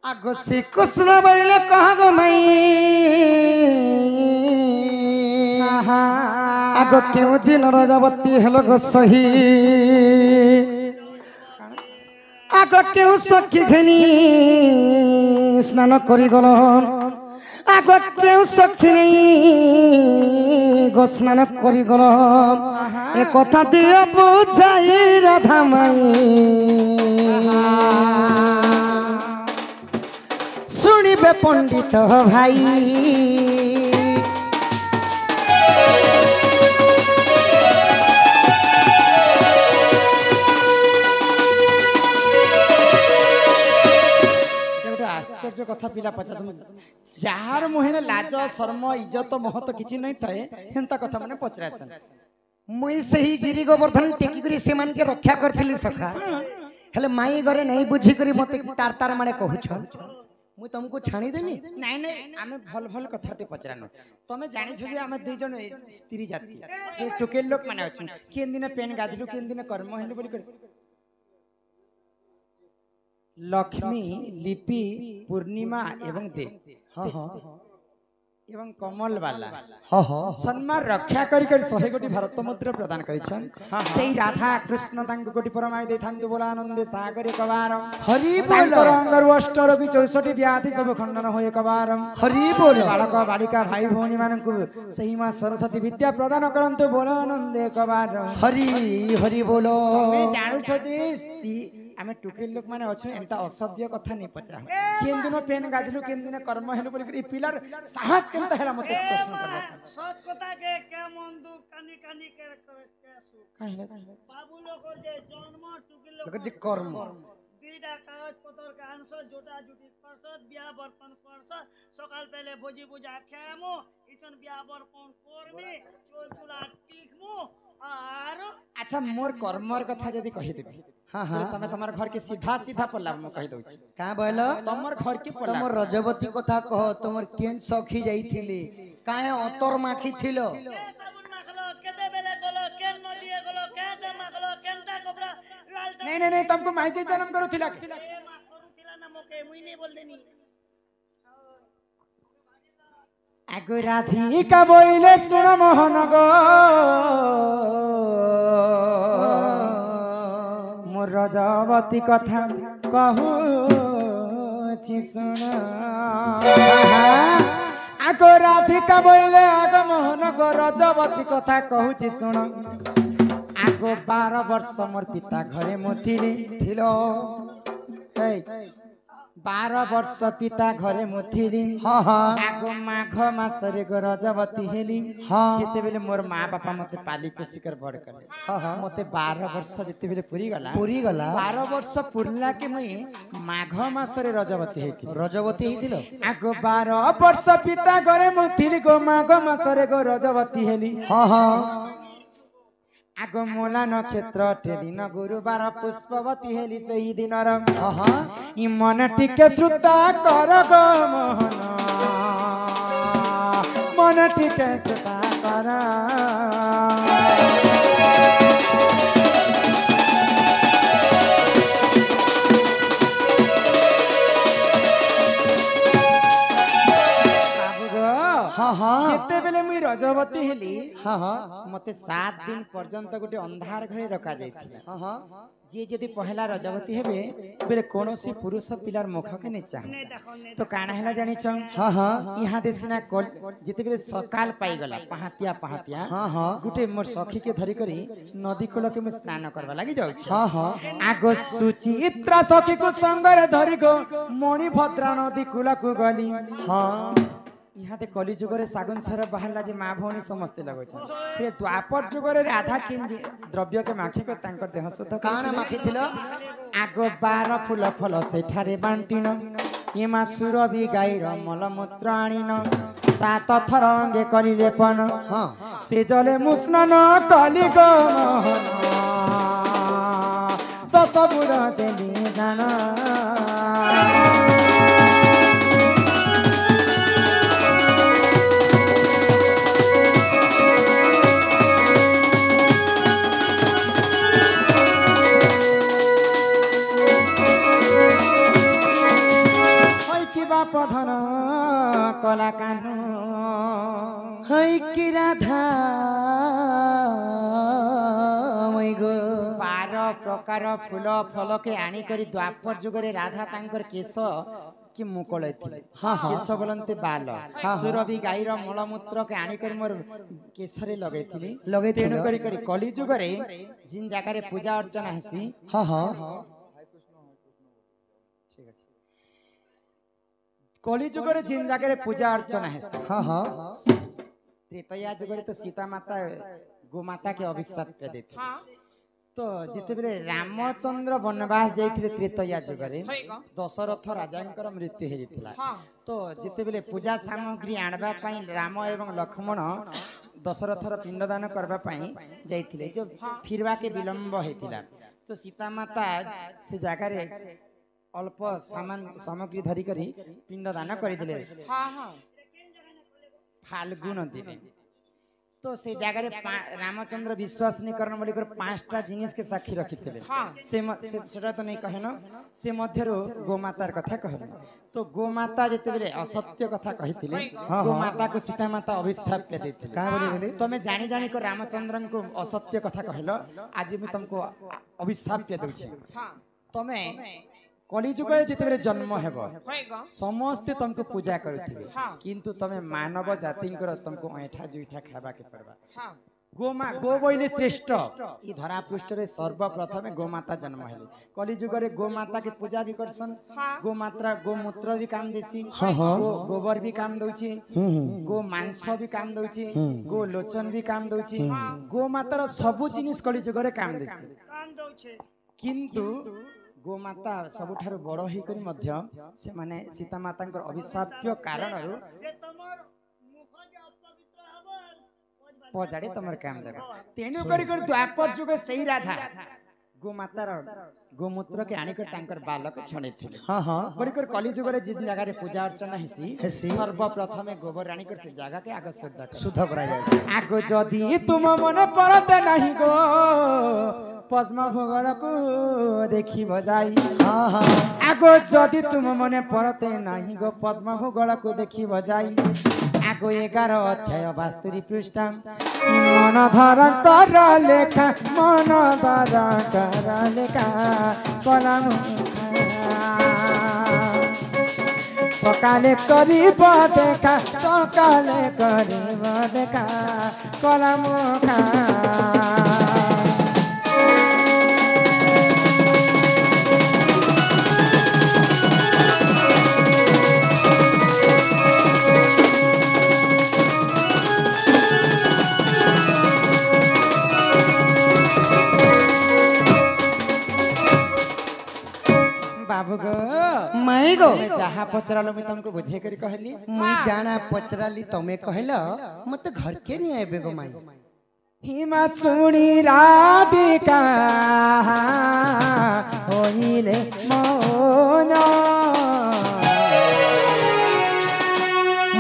आगो से कुसुम बैले कहाँ गो मई आगो क्यों दिन रजवती हेलो गो सही आगो क्यों सखी घनी स्नान करी गल आगो क्यों सखी नहीं गो स्नान करी गल ए कथा दिया बुझाई राधा माई सुनिबे पंडित भाई आश्चर्य कथा पिला पचास जार मुहे लाज शर्म इज्जत महत किछि नहीं थाए हेंता कथा माने पचरासन मुई सही गिरी गोवर्धन टेकी करी से मान के रक्षा करथिली सखा हेले माई घरे नहीं बुझी करी मते तार तार माने कहूछ मु तुमको छाणी देमी नहीं नहीं आमे भल भल कथाटे पचरानो तमे जानि छ जे आमे दुई जन स्त्री जाति ए टोकेल लोक माने अछि केन दिन पेन गादिलु केन दिन कर्म हेलु बोली कर लक्ष्मी लिपि पूर्णिमा एवं देव हाँ हाँ एवं कमल वाला हाँ हाँ सम्मान रक्षा करी कर 100 कोटी भारत मुद्रा प्रदान करिछन सेही राधा कृष्ण तांको कोटी परमाय देथांतु बोला आनंदे सागर एकबार हरि बोल अंगर अष्ट रोगी 64 व्याधि सब खंडन होय एकबार हरि बोल बालक बालिका भाई भौणी मानकु सेही मां सरस्वती विद्या प्रदान करंतु बोला आनंदे एकबार हरि हरि बोलो मैं जानु छ जे आमे टुकेल लोक माने अछि एंता असभ्य कथा नै पचरा केन दिन पेन गादिलु केन दिन कर्म हेलु बोली कर ई पिलर साहस केनता हेला मते प्रश्न करबा सत कथा के मन दु कानी कानी के सु काहेला बाबू लोकर जे जन्म टुकेल लोक जे कर्म दुईटा कागज पत्र का आंसर जोटा जुटी करसत बिया बर्पण करसत सकाल पहले भोजी बुझा खामु इचन बिया बर्पण करमी चोल चुला टिकमु आर अच्छा मोर कर्मर कथा जदी कहि देबी हां हां तमे तमर घर के सीधा सीधा पल्ला म कहि दउछि का बोलो तमर घर के पल्ला तमर रजवती कथा कह तमर केन सखी जाईथिली काहे अतर माखी थिलो साबुन माखलो केते बेले गलो केन नदिए गलो केते माखलो केनता कपड़ा लाल नहीं नहीं तुमको माइजे जन्म करूथिला करूथिला ना मोके मुई नहीं बोल देनी आगो राधिका बोइले सुन मोहन गो मोर रजवती कथा कहूछि सुन आगो राधिका बोइले आगो मोहन गो रजवती कथा कहूछि सुन आगो 12 वर्ष मोर पिता घरे मुथिली थिलो 12 वर्ष पिता घरे मुथिली हां हां आगो माघ मासरे गो रजवती हेली हां जेते बेले मोर मां बापा मते पाली पोसी कर बड़ करले हां हां मते 12 वर्ष जेते बेले पूरी गला 12 वर्ष पुरला के मई माघ मासरे रजवती हेतिलो आगो 12 वर्ष पिता घरे मुथिली गो माघ मासरे गो रजवती हेली हां हां आगो मोला नक्षत्र दिन गुरुवार पुष्पवती हेली सही दिन ई मन टिके श्रुता कर गो मोहन मन टिके श्रुता कर जेते बेले मुई रजवती हेली हां हां मते 7 दिन पर्यंत गोटे अंधार घरे रखा जायथिला हां हां जे जदी पहला रजवती हेबे बेले कोनोसी पुरुष पिलार मुख के नै चाह तो काना हैला जानि छ हां हां इहा देसिना जेते बेले सकाल पाई गला पहातिया हां हां गुटे मोर सखी के धरि करी नदी कोल के म स्नान करबा लागि जाउ छ हां हां आगो सुचित्रा सखी को संगर धरि गो मणि भद्रा नदी कोल को गली हां यहाँ दे कली जुगरे सागुन सर बाहरला जे माँ भौणी समस्त लगो छ फिर द्वापर जुगरे राधा किंज द्रव्य के माखी को तांकर देह शुद्ध काना माखी थिलो आगो 12 फूल फल सेठारे बांटिन एमा सुरभि गाईर मल मूत्र आनिन 7 थर अंगे करिले पन हां से जले मुस्नन कली गो मोहन तो सबुर देली दाना बाप धन कला कानु हई कि राधा बार प्रकार फूल फल के आनी करी द्वापर जुगरे राधा तांकर केश कि मुकल केश बोलते बाल सुरभि गाईर मलमूत्र के आनी करी मोर केशरे लगे तेणु करी कली जुगरे जिन जगह पूजा अर्चना हेसी कली जुगरे जिन जगह पूजा अर्चना हेसी त्रेतया जुगरे तो सीता माता गोमाता के अभिशाप पे देते तो जिते बेले रामचंद्र वनवास जाइथिले त्रेतया जुगरे दशरथ राजांकर मृत्यु हे जितला तो जिते बेले पूजा सामग्री आनबा पई राम एवं लक्ष्मण दशरथर पिंडदान करबा पई जाइथिले जो फिरवा के विलंब हेतिला तो सीता माता से जगह रे अल्प सामान सामग्री धरी करी पिंडदान करिदिले फाल्गुन दिने तो से जगह रामचंद्र विश्वास नहीं करन बोली कर पांचटा जिनिस के साक्षी रखिथिले सेटा तो नहीं कहन से मध्यरो गोमातार कथा कहन तो गोमाता जेते बेले असत्य कथा कहिथिले गोमाता को सीता माता अभिशाप के देथिले का बोले तमे जानी जानी को रामचंद्रन को असत्य कथा कहलो आज मैं तुमको अभिशाप के दउछि तमे कलिजुग जिते जन्म हेब समस्ते तुमको पूजा करुथिबे किंतु तमे मानव जाति तुमको ऐठा जुईठा खाबा के पड़बा गोमा गो बोइले श्रेष्ठ ई धरा पृष्ठ रे सर्वप्रथम गोमाता जन्म हेले कलिजुग रे गोमाता के पूजा भी करसन गोमात्रा गोमूत्र भी काम देसी गोबर भी काम दउची गो मांस भी काम दउची गो लोचन भी काम दउची गोमातार सब जिनिस कलिजुग रे काम देसी किंतु गोमाता सबुठारु बड़ होई करी मध्य से माने सीता मातांकर अभिशाप्य कारणरु पजाड़े तमर काम देबा तेनु करी कर द्वापर जुग सही राधा गोमातार गोमूत्र के आनी कर तांकर बालक छणे थिले बड़ी कर कली जुग रे जिन जगह रे पूजा अर्चना हेसी सर्वप्रथम गोबर रानी कर से जगह के आग शुद्ध करा जाय आगो जदी तुम मने परते नहीं गो पद्म भोगल को देखी बजाई आगो जदि तुम मने परते नहीं गो पद्म भोगल को देखी बजाई आगो 11 अध्याय 72 पृष्ठ मन धारण कर लेखा मन धारण कर लेखा कलम सकाले करीब देखा सकाले करीब देखा कलम बाबू गो मैं गो जहाँ पचरालो मैं तुमको बुझे करी कहली मैं जाना पचराली तमे कहला मत घर के नहीं आबे गो माई हिमा सुनी राधिका होइले मौन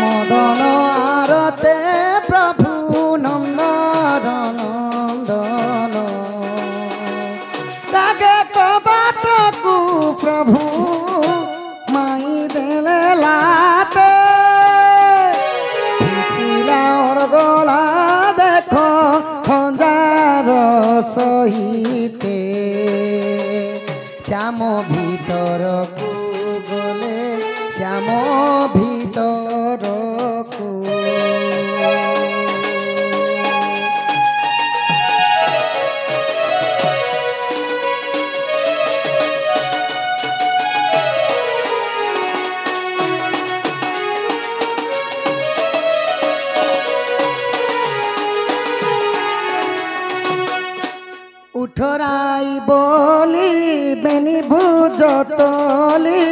मदन आरते प्रभु नंदन नंदन रागे कबाट को प्रभु माई देले लाते पिला और गोला देखो खंजार सहिते श्याम भीतर को गले श्याम भीतर को उठराई बोली बेनी भुजतली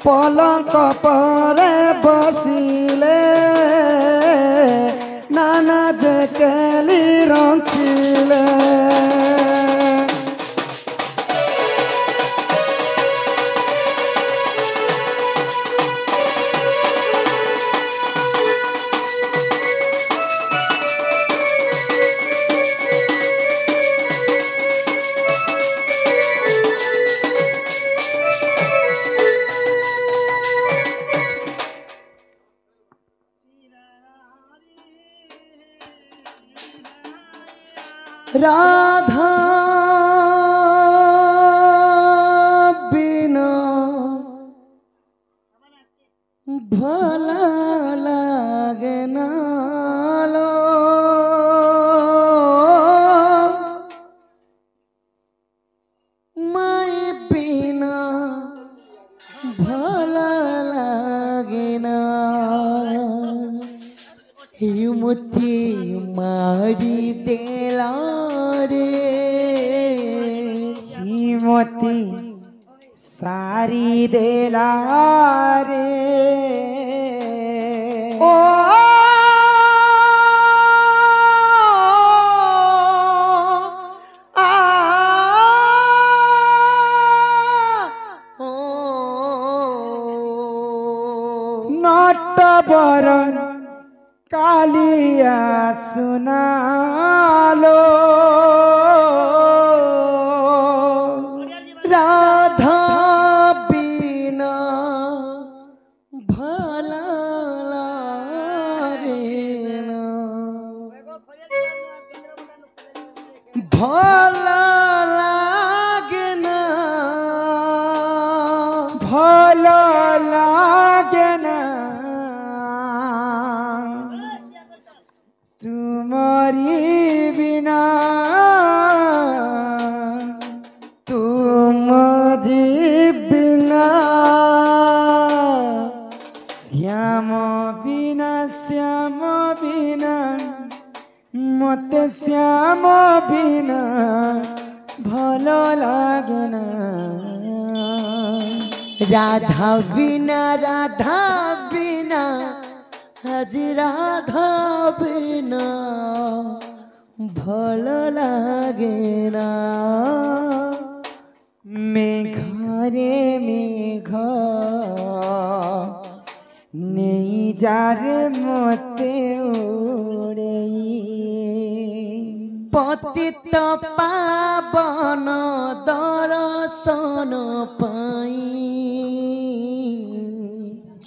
पलंक परे बसिले नाना जे केली रंचिले राधा बिना भला लागे ना लो मैं बिना भला लागे ना हिमती मारी देला रे हिमती सारी देला रे ओ आ नटवर कालिया सुनालो राधा बिना भला लागे ना भला लागे ना भलो लागे ना तुम्हारी बिना तुम्हारी बिना श्याम बिना मते श्याम बिना भलो लागे ना राधा बिना आज राधा बिना भलो लागे ना मेघ रे मेघ नहीं जा रे मते उड़ेई पतित पावन दर्शन पाई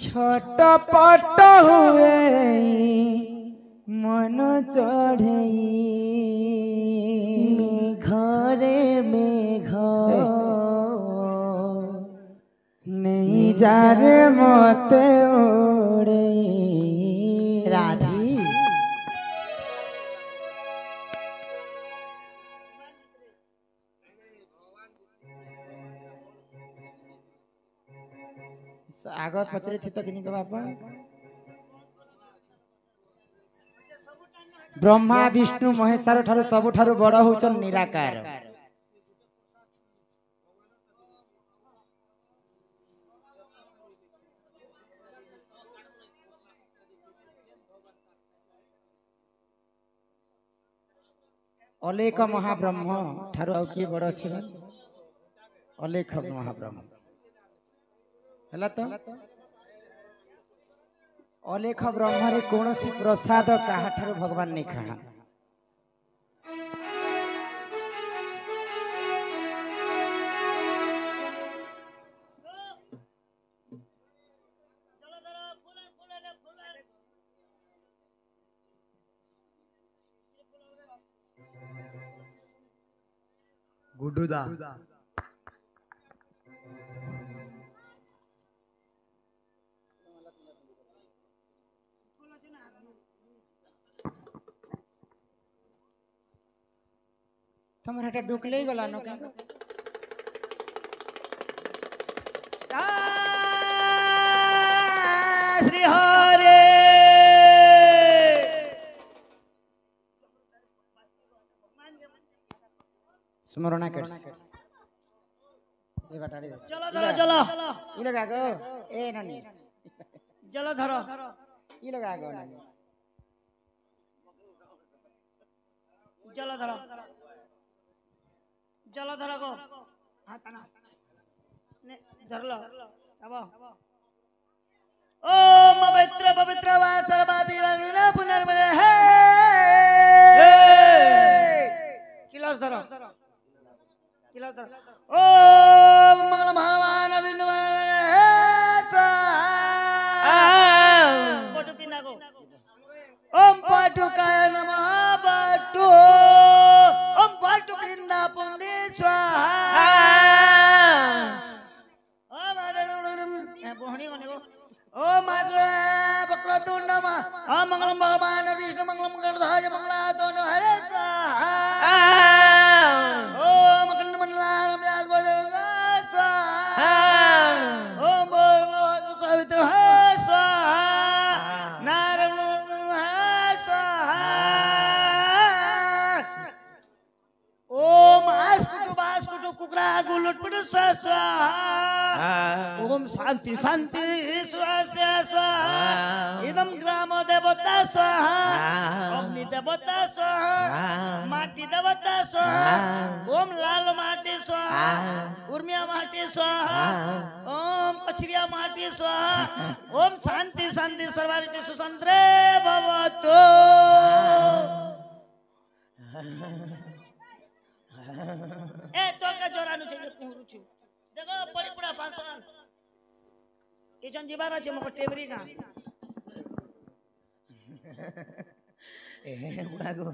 छटपट हुए मन चढ़ई मेघ रे मेघ नहीं जा रे मते उड़ेई राधी आगर पचरे थी तो किनी के बापा ब्रह्मा विष्णु महेश्वर ठारू सबुठारू बड़ होचन निराकार अलेख महाब्रह्म ठारू आउ किए बड़ अछि अलेख महाब्रह्म हला तो अलेख ब्रह्म रे कोनोसी प्रसाद काहा ठारू भगवान नहीं खा गुडुदा तमर हटा डुकले गला न का श्री हरे स्मरण कर ए बटाड़ी चलो धरो चलो ई लगा गो ए नानी चलो धरो ई लगा गो नानी चलो धरो चलो धरो गो हाथ ना ने धर लो अब ओम पवित्र पवित्र वा सर्वा विवंगना पुनर्मने हे किलास धरो किलास धरो ओम मंगल भगवान विष्णुवान हे पटु पिंदा को ओम पाटुकाय नमः पाटु ओम ओम वक्रतुंड मंगलम भगवान विष्णु मंगलम गणध्वज मंगलातो हरे स्वाहा ओम अखंडमंडलाकारं व्यासवज्रं स्वाहा ओम भूर्भुवः सवितुः स्वाहा नारायणं स्वाहा ओम आस्कुटु कुकरा गुलुटपुट स्वाहा ओम शांति शांति स्वाहा स्वाहा इदम ग्राम देवता स्वाहा अग्नि देवता स्वाहा माटी देवता स्वाहा ओम लाल माटी स्वाहा उर्मिया माटी स्वाहा ओम कचरिया माटी स्वाहा ओम शांति शांति सर्वारिष्ट सुसंत्रे भवतु ए तो का जोरानु छे पुरु छु देखो पड़ी पुरा फंक्शन ए जन जीवार আছে মকো টেবরি গা ए बुढ़ा गो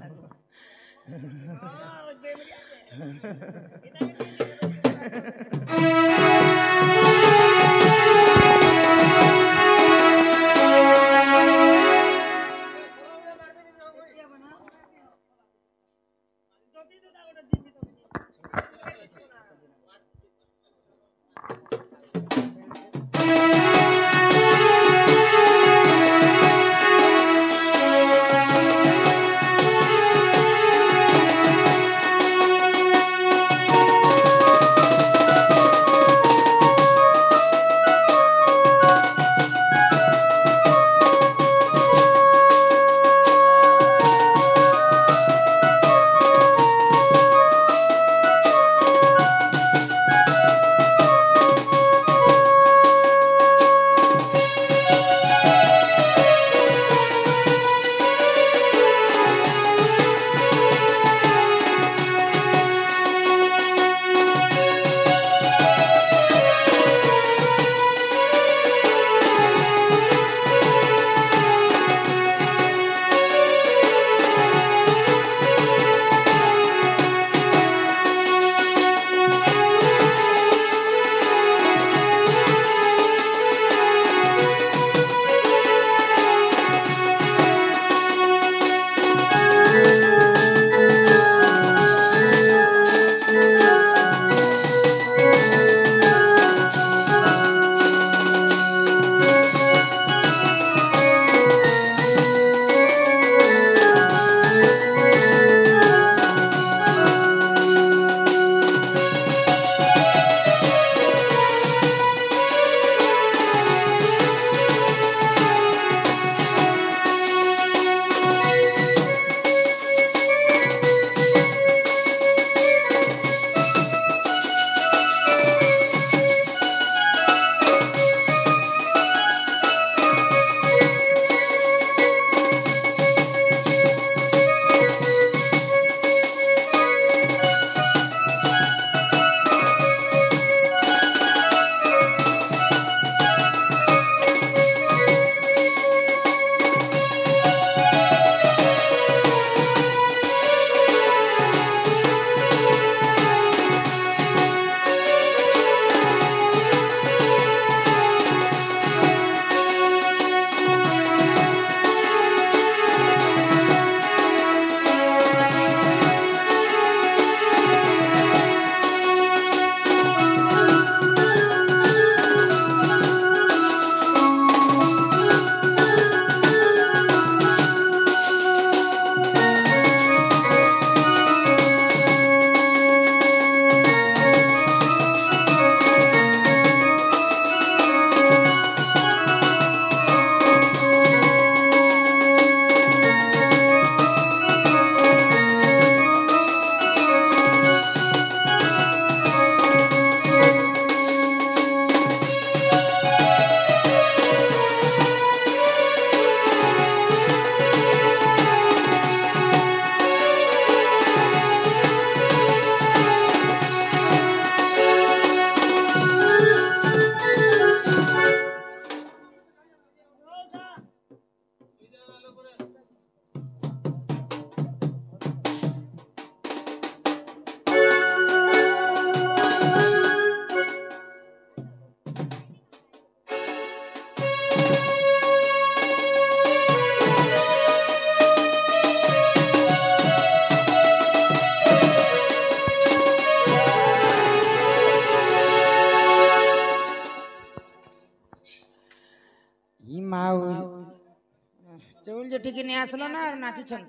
চৌল যে ঠিকই নিয়ে আসলো না আর নাচুছেন